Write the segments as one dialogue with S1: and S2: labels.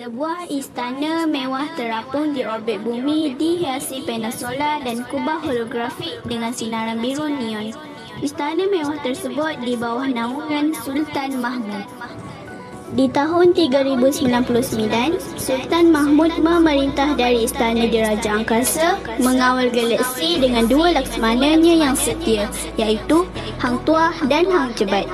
S1: Sebuah istana mewah terapung di orbit bumi dihiasi panel solar dan kubah holografik dengan sinaran biru neon. Istana mewah tersebut di bawah naungan Sultan Mahmud. Di tahun 3099, Sultan Mahmud memerintah dari istana Diraja Angkasa mengawal galaksi dengan dua laksmananya yang setia, iaitu Hang Tuah dan Hang Jebat.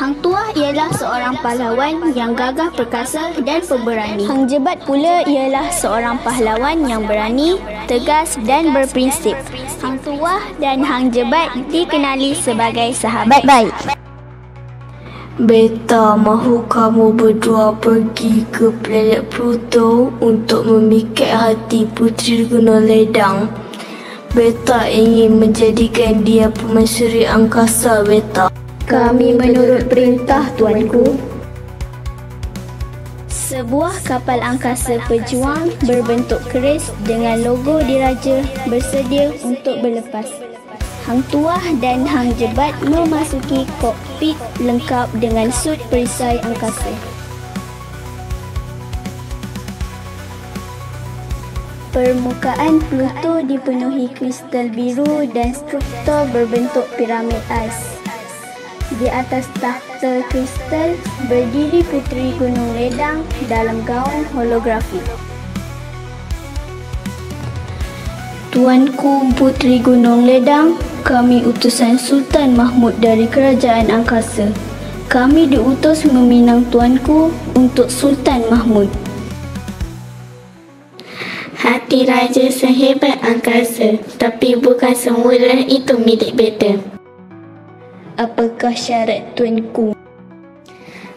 S1: Hang Tuah ialah seorang pahlawan yang gagah perkasa dan pemberani. Hang Jebat pula ialah seorang pahlawan yang berani, tegas dan berprinsip. Hang Tuah dan Hang Jebat dikenali sebagai sahabat baik.
S2: Beta, mahu kamu berdua pergi ke planet Pluto untuk memikat hati Puteri Gunung Ledang. Beta ingin menjadikan dia pemaisuri angkasa, Beta.
S1: Kami menurut perintah tuanku. Sebuah kapal angkasa pejuang berbentuk keris dengan logo diraja bersedia untuk berlepas. Hang Tuah dan Hang Jebat memasuki kokpit lengkap dengan sut perisai angkasa. Permukaan Pluto dipenuhi kristal biru dan struktur berbentuk piramid ais. Di atas takhta kristal berdiri Puteri Gunung Ledang dalam gaun holografik.
S2: Tuanku Puteri Gunung Ledang, kami utusan Sultan Mahmud dari Kerajaan Angkasa. Kami diutus meminang tuanku untuk Sultan Mahmud.
S3: Hati raja sehebat angkasa, tapi bukan semula itu milik beta.
S2: Apakah syarat tuanku?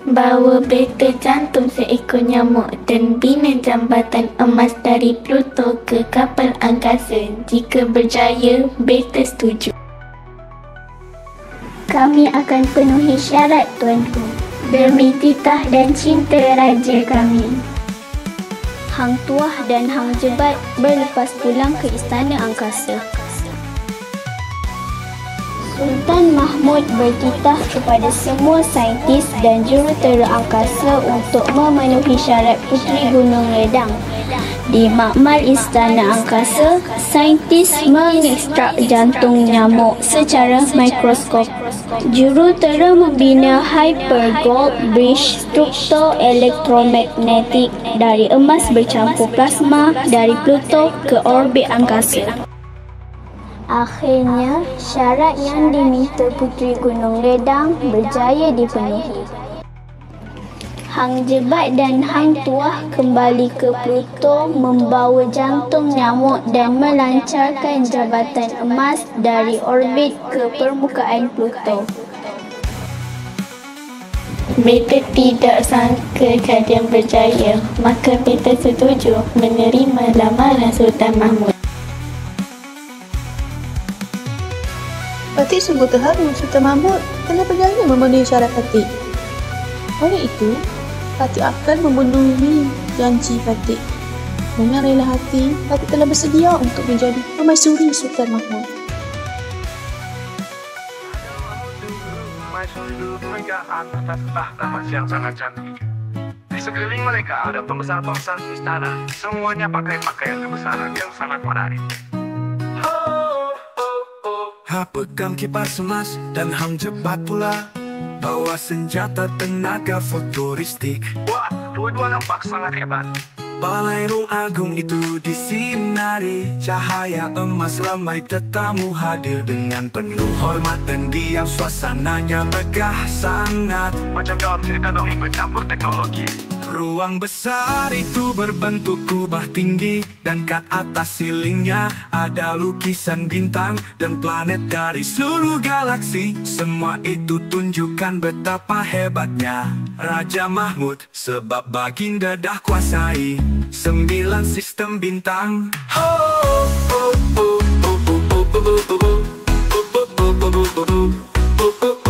S3: Bawa beta jantung seekor nyamuk dan bina jambatan emas dari Pluto ke kapal angkasa. Jika berjaya, beta setuju.
S1: Kami akan penuhi syarat tuanku, demi titah dan cinta raja kami. Hang Tuah dan Hang Jebat berlepas pulang ke istana angkasa. Sultan Mahmud bertitah kepada semua saintis dan jurutera angkasa untuk memenuhi syarat Puteri Gunung Ledang. Di makmal istana angkasa, saintis mengekstrak jantung nyamuk secara mikroskop. Jurutera membina Hypergold Bridge struktur elektromagnetik dari emas bercampur plasma dari Pluto ke orbit angkasa. Akhirnya, syarat yang diminta Puteri Gunung Ledang berjaya dipenuhi. Hang Jebat dan Hang Tuah kembali ke Pluto membawa jantung nyamuk dan melancarkan jabatan emas dari orbit ke permukaan Pluto.
S3: Beta tidak sangka kalian berjaya, maka beta setuju menerima lamaran Sultan Mahmud.
S4: Patik sungguh terharu Sultan Mahmud telah berjaya memenuhi syarat Patik. Oleh itu, Patik akan memenuhi janji Patik. Dengan rela hati, Patik telah bersedia untuk menjadi pemaisuri Sultan Mahmud.
S5: Yang sangat cantik. Di sekeliling mereka ada pembesar-pembesar istana. Semuanya pakai pakaian kebesaran yang sangat menarik. Pegang kipas emas dan Hang Jebat pula bawa senjata tenaga futuristik. Wah, dua-dua nampak sangat hebat. Balairung agung itu disinari cahaya emas, ramai tetamu hadir dengan penuh hormat dan diam, suasananya megah sangat. Macam dalam cerita dongeng bercampur teknologi. Ruang besar itu berbentuk kubah tinggi dan kat atas silingnya ada lukisan bintang dan planet dari seluruh galaksi. Semua itu tunjukkan betapa hebatnya Raja Mahmud, sebab baginda dah kuasai 9 sistem bintang. Oh, oh, oh, oh, oh, oh, oh, oh, oh, oh, oh, oh, oh, oh, oh, oh.